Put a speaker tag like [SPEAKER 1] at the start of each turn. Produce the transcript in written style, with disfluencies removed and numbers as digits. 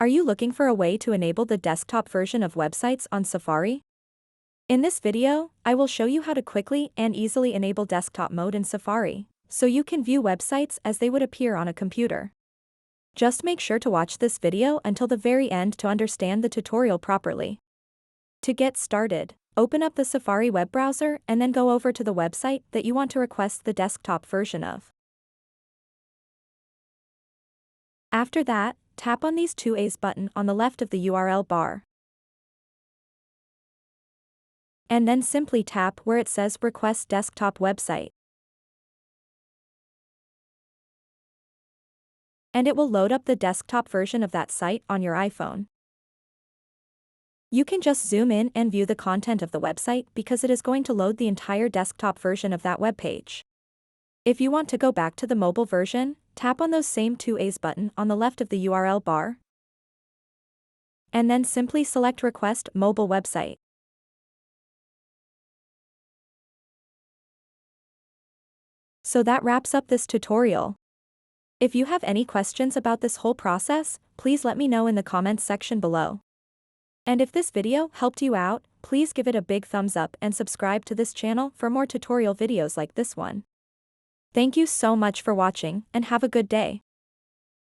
[SPEAKER 1] Are you looking for a way to enable the desktop version of websites on Safari? In this video, I will show you how to quickly and easily enable desktop mode in Safari, so you can view websites as they would appear on a computer. Just make sure to watch this video until the very end to understand the tutorial properly. To get started, open up the Safari web browser and then go over to the website that you want to request the desktop version of. After that, tap on these two A's button on the left of the URL bar. And then simply tap where it says Request Desktop Website. And it will load up the desktop version of that site on your iPhone. You can just zoom in and view the content of the website because it is going to load the entire desktop version of that web page. If you want to go back to the mobile version, tap on those same two A's button on the left of the URL bar. And then simply select Request Mobile Website. So that wraps up this tutorial. If you have any questions about this whole process, please let me know in the comments section below. And if this video helped you out, please give it a big thumbs up and subscribe to this channel for more tutorial videos like this one. Thank you so much for watching and have a good day.